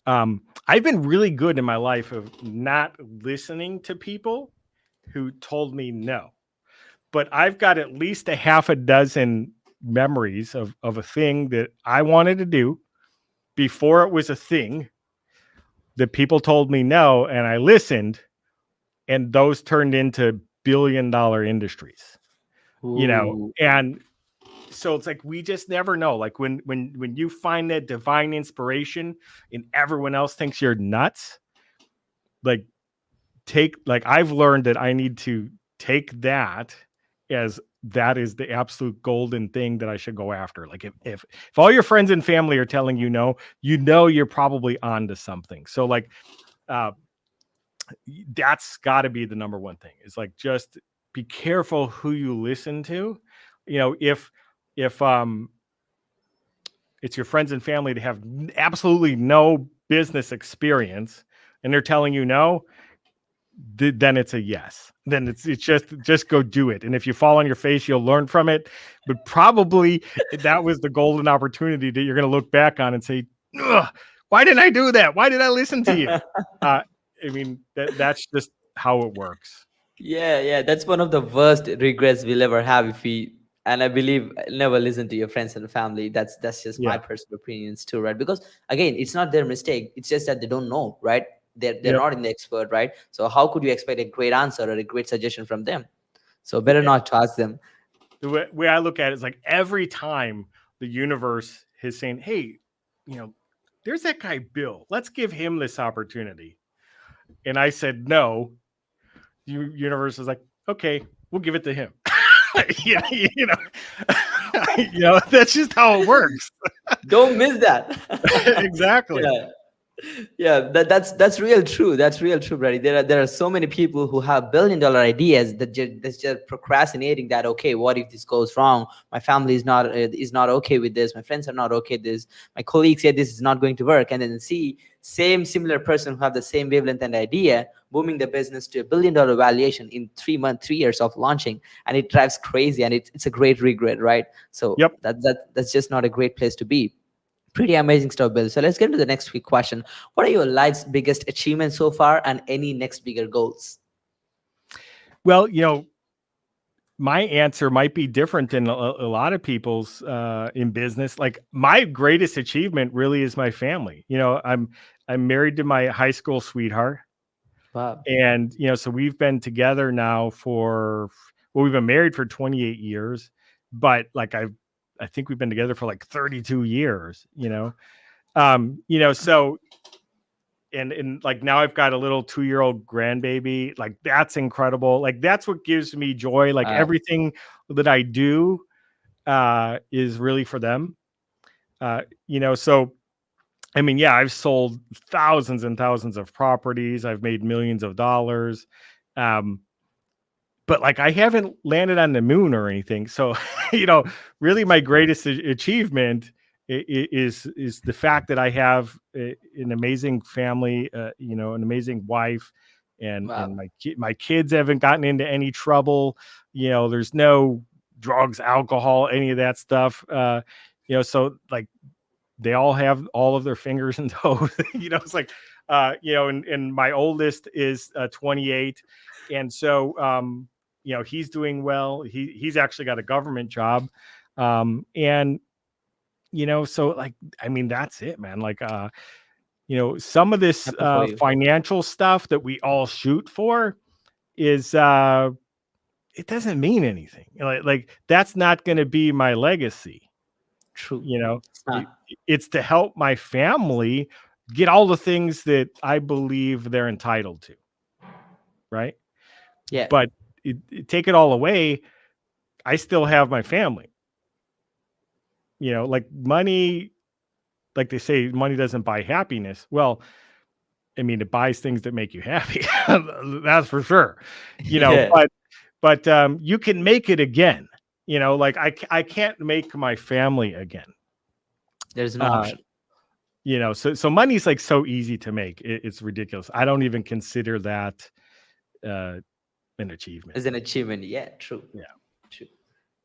I've been really good in my life of not listening to people who told me no. But I've got at least a half a dozen memories of a thing that I wanted to do before it was a thing that people told me no, and I listened, and those turned into billion-dollar industries, Ooh. and so it's like we just never know. Like when you find that divine inspiration and everyone else thinks you're nuts, like I've learned that I need to take that as that is the absolute golden thing that I should go after. Like if all your friends and family are telling you no, you're probably on to something. So like uh that's got to be the number one thing. Is like just be careful who you listen to. If it's your friends and family that have absolutely no business experience and they're telling you no, then it's a yes. Then it's just go do it. And if you fall on your face, you'll learn from it. But probably that was the golden opportunity that you're going to look back on and say, why didn't I do that? Why did I listen to you? I mean, that's just how it works. Yeah, that's one of the worst regrets we'll ever have if we, and I believe never listen to your friends and family. That's just my Yeah. personal opinions too, right? Because again, it's not their mistake. It's just that they don't know, right? They're Yep. not in the expert, right? So how could you expect a great answer or a great suggestion from them? So better not to ask them. The way I look at it is like every time the universe is saying, hey, there's that guy Bill. Let's give him this opportunity. And I said no. Universe is like, okay, we'll give it to him. Yeah, that's just how it works. Don't miss that. Exactly. Yeah. Yeah, that's real true. That's real true, Brady. There are so many people who have billion-dollar ideas that's just procrastinating. That okay, what if this goes wrong? My family is not okay with this. My friends are not okay with this. My colleagues say this is not going to work, and then see same similar person who have the same wavelength and idea booming the business to $1 billion valuation in 3 months, 3 years of launching, and it drives crazy, and it's a great regret, right? So Yep. that's just not a great place to be. Pretty amazing stuff, Bill. So let's get into the next quick question. What are your life's biggest achievements so far and any next bigger goals? Well, my answer might be different than a lot of people's in business. Like my greatest achievement really is my family. I'm married to my high school sweetheart. Wow. And, so we've been together now we've been married for 28 years, but like I think we've been together for like 32 years, so, and like now I've got a little 2-year-old grandbaby. Like that's incredible. Like that's what gives me joy. Like Wow. everything that I do, is really for them. So I mean, yeah, I've sold thousands and thousands of properties. I've made millions of dollars. But like I haven't landed on the moon or anything. So, really my greatest achievement is the fact that I have an amazing family, an amazing wife, and Wow. my kids haven't gotten into any trouble. There's no drugs, alcohol, any of that stuff. So like they all have all of their fingers and toes. It's like, and my oldest is 28, and so he's doing well. He's actually got a government job, and so like I mean that's it, man. Like some of this Happy for you. financial stuff that we all shoot for is it doesn't mean anything. Like that's not going to be my legacy. True. You know, It's it, not. it's to help my family get all the things that I believe they're entitled to. Right. Yeah. But take it all away, I still have my family. Like money, like they say, money doesn't buy happiness. Well, I mean, it buys things that make you happy. That's for sure. Yeah, But you can make it again. Like I can't make my family again. there's no Uh, option. so money's like so easy to make. It's ridiculous. I don't even consider that uh, an achievement. It's an achievement. Yeah, true. Yeah. True.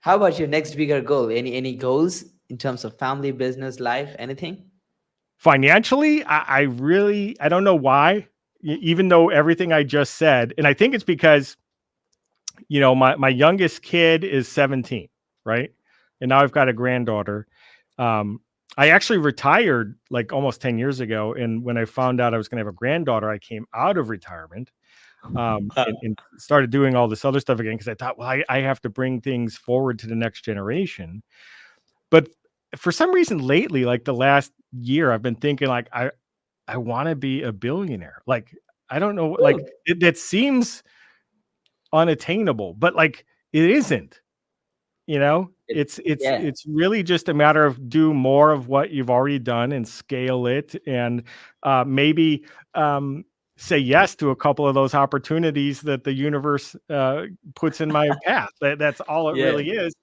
How about your next bigger goal? Any goals in terms of family, business, life, anything? Financially, I don't know why, even though everything I just said, and I think it's because, my youngest kid is 17, right? And now I've got a granddaughter. I actually retired like almost 10 years ago. And when I found out I was going to have a granddaughter, I came out of retirement and started doing all this other stuff again because I thought, well, I have to bring things forward to the next generation. But for some reason lately, like the last year, I've been thinking like I want to be a billionaire. Like I don't know, like Ooh, that seems unattainable, but like it isn't. it- yeah, It's really just a matter of do more of what you've already done and scale it, and maybe say yes to a couple of those opportunities that the universe puts in my path. That's all it yeah, really is.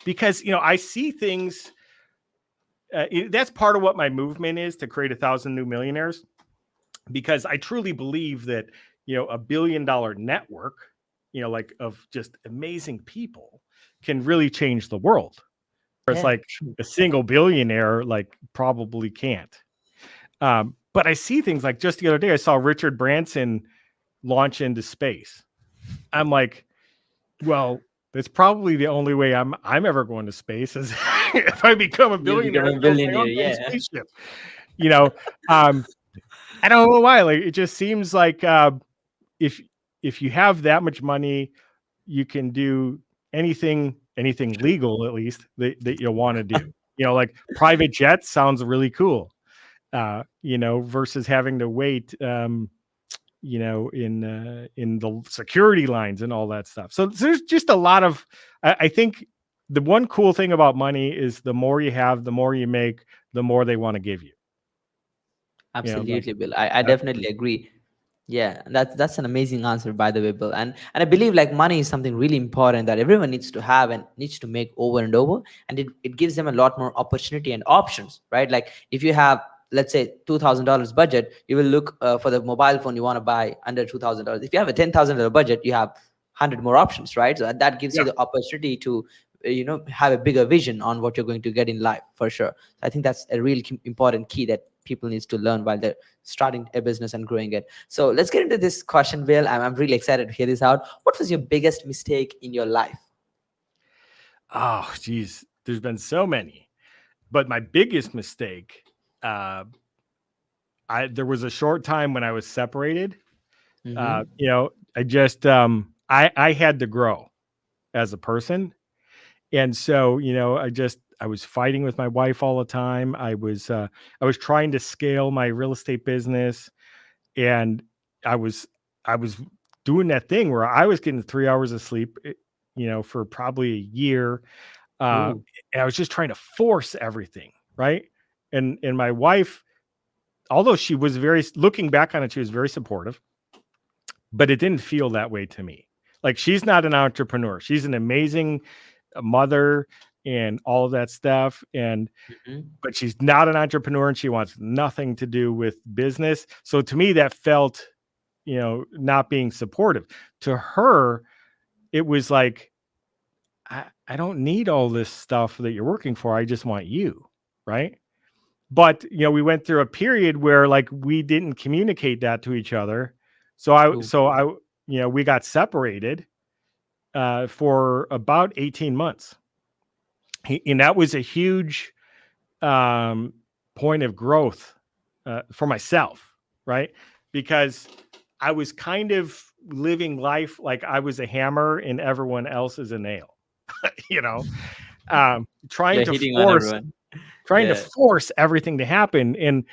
Because I see things. That's part of what my movement is, to create 1,000 new millionaires, because I truly believe that $1 billion network, like of just amazing people, can really change the world. Whereas yeah, like true. a single billionaire like probably can't. But I see things like just the other day I saw Richard Branson launch into space. I'm like, well, that's probably the only way I'm ever going to space is if I become a You become billionaire and a build my billionaire. own damn Yeah, spaceship. You know, um, I don't know why. Like it just seems like if if you have that much money, you can do anything true. legal at least that you want to do. Like private jets sounds really cool. Versus having to wait in the security lines and all that stuff. So there's just a lot of I think the one cool thing about money is the more you have, the more you make, the more they want to give you. Like Absolutely, Bill. I that's definitely agree. Yeah, that's an amazing answer, by the way, Bill. And I believe like money is something really important that everyone needs to have and needs to make over and over, and it gives them a lot more opportunity and options, right? Like if you have, let's say, $2,000 budget, you will look for the mobile phone you want to buy under $2,000. If you have a $10,000 budget, you have 100 more options, right? So that gives you yeah. the opportunity to have a bigger vision on what you're going to get in life for sure. So I think that's a really important key that people needs to learn while they're starting a business and growing it. So let's get into this question, Bill. I'm really excited to hear this out. What was your biggest mistake in your life? Oh, geez. There's been so many. But my biggest mistake, uh, there was a short time when I was separated. Mm-hmm. I just I had to grow as a person. And so, I was fighting with my wife all the time. I was trying to scale my real estate business, and I was I was doing that thing where I was getting 3 hours of sleep, for probably a year. Uh, Ooh, and I was just trying to force everything, right? And my wife, although she was looking back on it, she was very supportive, but it didn't feel that way to me. Like she's not an entrepreneur. She's an amazing mother and all of that stuff. mhm. But she's not an entrepreneur and she wants nothing to do with business. So to me, that felt, not being supportive. To her, it was like, I don't need all this stuff that you're working for. I just want you. Right. But, we went through a period where like we didn't communicate that to each other. True. We got separated for about 18 months. And that was a huge point of growth for myself, right? Because I was kind of living life like I was a hammer and everyone else is a nail, you know, trying You're to hitting on force everyone. trying to Yeah. force everything to happen. And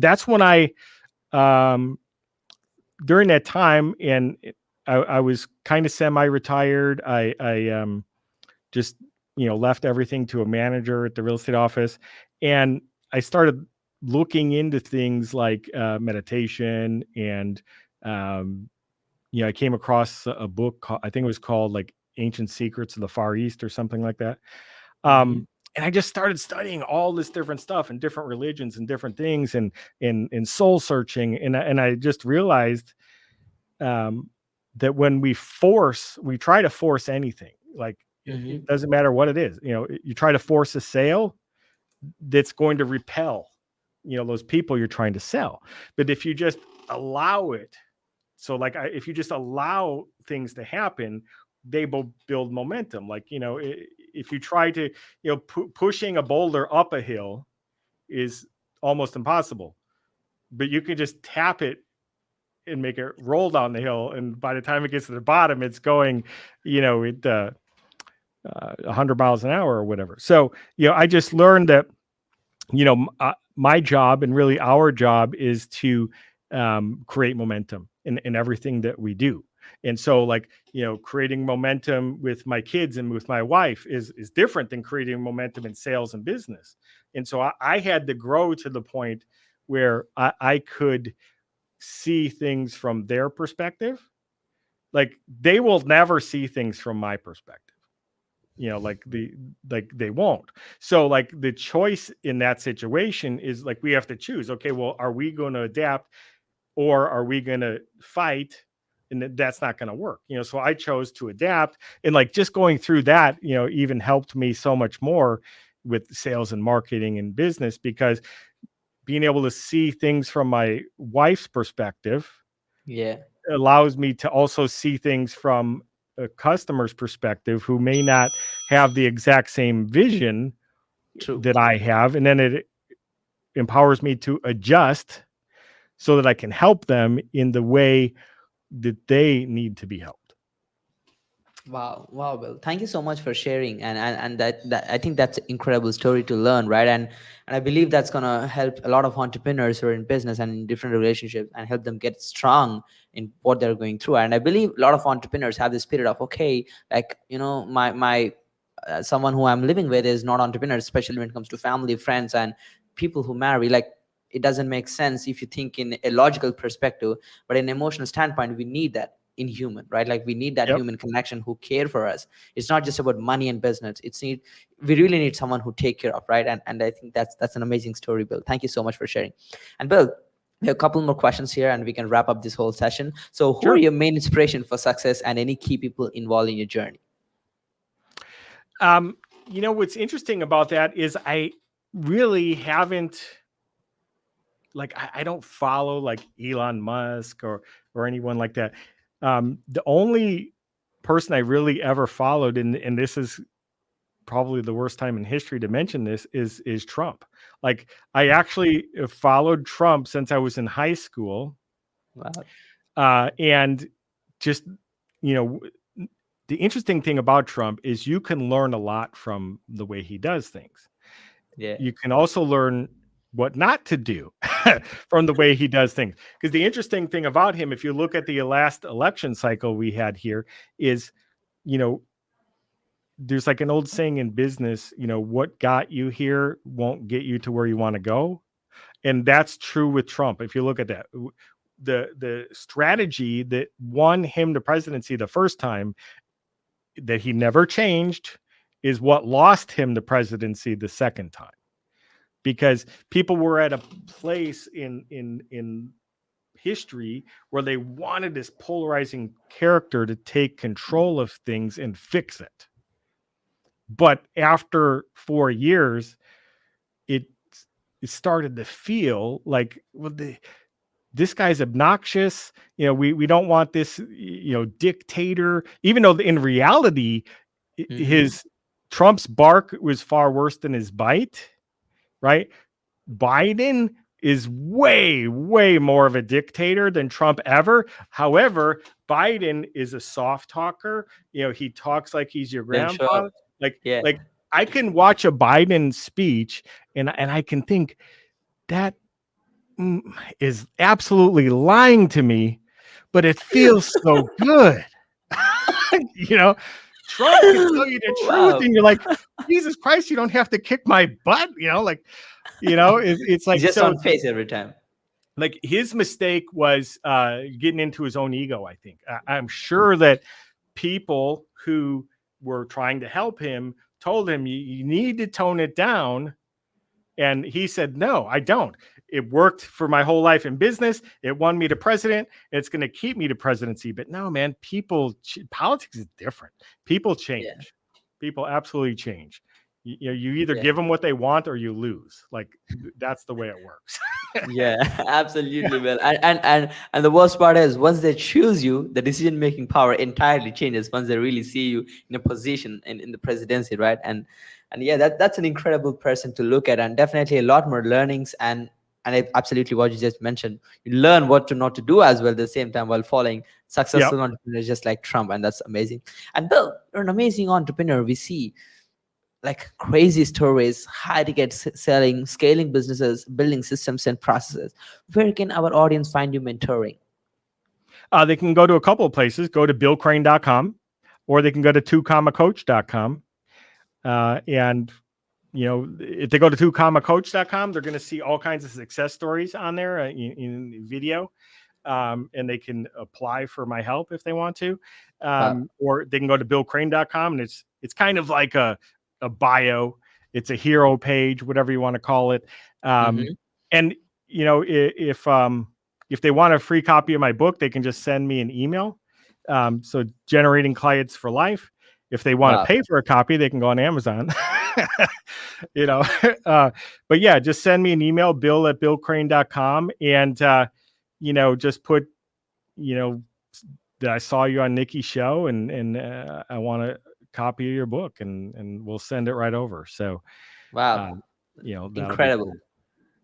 that's when I during that time, and I was kind of semi-retired. I just left everything to a manager at the real estate office, and I started looking into things like meditation, and I came across a book I think it was called like Ancient Secrets of the Far East or something like that. Mm-hmm. And I just started studying all this different stuff and different religions and different things, and in soul searching, and I just realized that when we try to force anything, like Mm-hmm. it doesn't matter what it is. You try to force a sale, that's going to repel, those people you're trying to sell. But if you just allow it, so like if you just allow things to happen, they will build momentum. Like, if you try to, pushing a boulder up a hill is almost impossible, but you can just tap it and make it roll down the hill. And by the time it gets to the bottom, it's going, at 100 miles an hour or whatever. So, I just learned that, my job, and really our job, is to create momentum in everything that we do. And so, like, creating momentum with my kids and with my wife is different than creating momentum in sales and business. And so I had to grow to the point where I could see things from their perspective. Like, they will never see things from my perspective. Like they won't. So like the choice in that situation is like, we have to choose, okay, well, are we going to adapt, or are we going to fight? And that's not going to work. So I chose to adapt, and like just going through that, even helped me so much more with sales and marketing and business, because being able to see things from my wife's perspective allows me to also see things from a customer's perspective who may not have the exact same vision that I have. And then it empowers me to adjust so that I can help them in the way that they need to be helped. Wow, Bill, thank you so much for sharing, and that I think that's an incredible story to learn, right? And I believe that's gonna help a lot of entrepreneurs who are in business and in different relationships, and help them get strong in what they're going through. And I believe a lot of entrepreneurs have this spirit of, okay, like, my someone who I'm living with is not entrepreneur, especially when it comes to family, friends, and people who marry. Like, it doesn't make sense if you think in a logical perspective, but in an emotional standpoint, we need that in human, right? Like, we need that human connection who care for us. It's not just about money and business. We really need someone who take care of, right? And I think that's an amazing story, Bill. Thank you so much for sharing. And Bill, we have a couple more questions here, and we can wrap up this whole session. So who are your main inspiration for success, and any key people involved in your journey? What's interesting about that is I really haven't, like, I don't follow like Elon Musk or anyone like that. The only person I really ever followed, and this is probably the worst time in history to mention this, is Trump. Like, I actually followed Trump since I was in high school. Wow. And just, the interesting thing about Trump is you can learn a lot from the way he does things. Yeah. You can also learn what not to do from the way he does things. Because the interesting thing about him, if you look at the last election cycle we had here, is, there's like an old saying in business, what got you here won't get you to where you want to go. And that's true with Trump. If you look at that, the strategy that won him the presidency the first time, that he never changed, is what lost him the presidency the second time. Because people were at a place in history where they wanted this polarizing character to take control of things and fix it. But after 4 years, it started to feel like, well, this guy's obnoxious. We don't want this, dictator, even though in reality, Trump's bark was far worse than his bite. Right? Biden is way, way more of a dictator than Trump ever. However, Biden is a soft talker. He talks like he's your grandfather. Like I can watch a Biden speech and I can think that is absolutely lying to me, but it feels so good. Trump can tell you the truth, and you're like, Jesus Christ, you don't have to kick my butt. It's He's like, just so on face every time. like his mistake was getting into his own ego. I think I'm sure that people who were trying to help him told him you need to tone it down, and he said, no, I don't. It worked for my whole life in business. It won me to president. It's going to keep me to presidency. But no, man, politics is different. People Yeah. change. People absolutely change. You either Yeah. give them what they want or you lose. Like, that's the way it works. Yeah, absolutely, Will. And the worst part is once they choose you, the decision making power entirely changes once they really see you in a position in the presidency, right? And yeah, that's an incredible person to look at, and definitely a lot more learnings absolutely what you just mentioned. You learn what to not to do as well at the same time while following Yep. successful entrepreneurs just like Trump, and that's amazing. And Bill, you're an amazing entrepreneur. We see like crazy stories, high ticket selling, scaling businesses, building systems and processes. Where can our audience find you mentoring? They can go to a couple of places. Go to billcrane.com, or they can go to 2commacoach.com. And if they go to 2commacoach.com, they're going to see all kinds of success stories on there in video. And they can apply for my help if they want to. Wow. Or they can go to billcrane.com, and it's kind of like a bio. It's a hero page, whatever you want to call it. Mhm. And if they want a free copy of my book, they can just send me an email. So Generating Clients for Life. If they want to Wow. pay for a copy, they can go on Amazon. But yeah, just send me an email, bill@billcrane.com, and just put that I saw you on Nikki's show, and I want a copy of your book, and we'll send it right over. So Wow. that'll be Incredible. cool.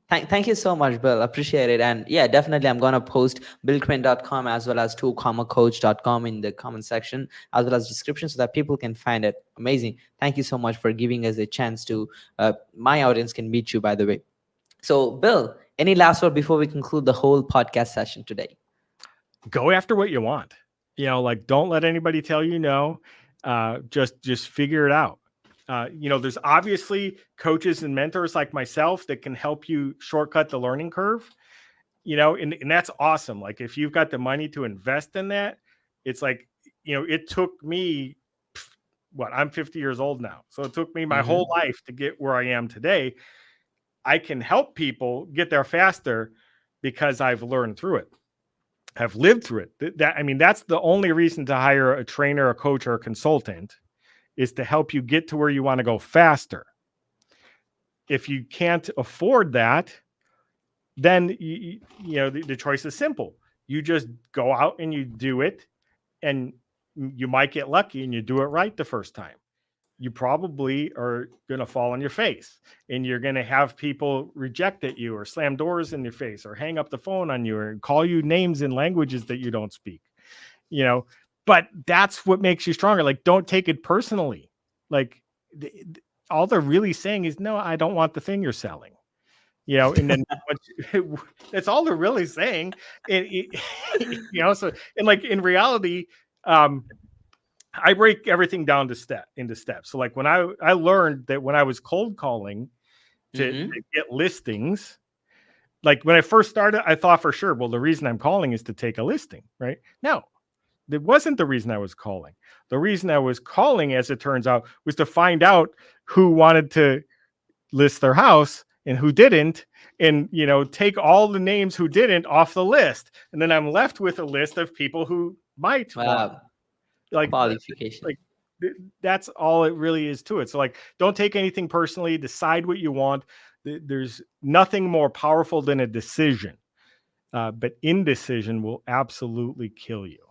Thank you so much, Bill. Appreciate it. And yeah, definitely I'm gonna post billcrane.com as well as 2commacoach.com in the comment section as well as description so that people can find it. Amazing. Thank you so much for giving us a chance to my audience can meet you, by the way. So Bill, any last word before we conclude the whole podcast session today? Go after what you want. Like, don't let anybody tell you no. Just figure it out. There's obviously coaches and mentors like myself that can help you shortcut the learning curve. And that's awesome. Like, if you've got the money to invest in that, it's like, it took me, I'm 50 years old now. So it took me my whole life to get where I am today. I can help people get there faster because I've learned through it. Have lived through it. That's the only reason to hire a trainer, a coach, or a consultant, is to help you get to where you want to go faster. If you can't afford that, then the choice is simple. You just go out and you do it, and you might get lucky and you do it right the first time. You probably are going to fall on your face, and you're going to have people reject at you or slam doors in your face or hang up the phone on you or call you names in languages that you don't speak, but that's what makes you stronger. Like, don't take it personally. Like, all they're really saying is, no, I don't want the thing you're selling, and then that's all they're really saying. So, and like, in reality, I break everything down into steps. So like, when I learned that when I was cold calling to get listings, like when I first started, I thought for sure, well, the reason I'm calling is to take a listing, right? No, that wasn't the reason I was calling. The reason I was calling, as it turns out, was to find out who wanted to list their house and who didn't, and take all the names who didn't off the list. And then I'm left with a list of people who might want. Like, qualification. like that's all it really is to it. So like, don't take anything personally. Decide what you want. There's nothing more powerful than a decision, but indecision will absolutely kill you.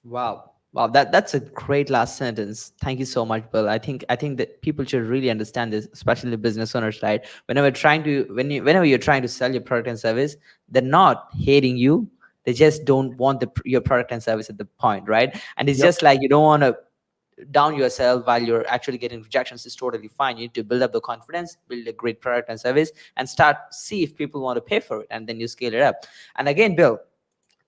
Wow. That's a great last sentence. Thank you so much, Bill. I think that people should really understand this, especially business owners, right? Whenever you're trying to sell your product and service, they're not hating you. They just don't want your product and service at the point, right? And it's just like, you don't want to down yourself while you're actually getting rejections. Is totally fine. You need to build up the confidence, build a great product and service, and see if people want to pay for it, and then you scale it up. And again, Bill,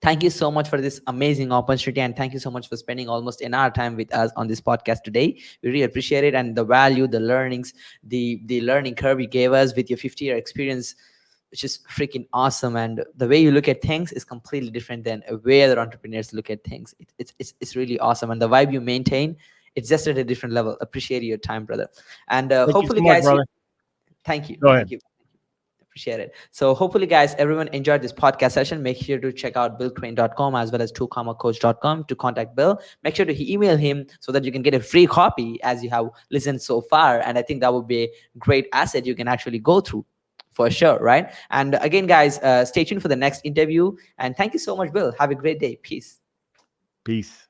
Thank you so much for this amazing opportunity, and thank you so much for spending almost an hour time with us on this podcast today. We really appreciate it, and the value, the learnings, the learning curve you gave us with your 50-year experience, which is freaking awesome. And the way you look at things is completely different than way other entrepreneurs look at things. It's really awesome, and the vibe you maintain, it's just at a different level. Appreciate your time, brother. And Thank you hopefully, so much, guys, brother. thank you, Go ahead. thank you. Appreciate it. So hopefully, guys, everyone enjoyed this podcast session. Make sure to check out billcrane.com as well as 2commacoach.com to contact Bill. Make sure to email him so that you can get a free copy as you have listened so far. And I think that would be a great asset you can actually go through for sure, right? And again, guys, stay tuned for the next interview. And thank you so much, Bill. Have a great day. Peace. Peace.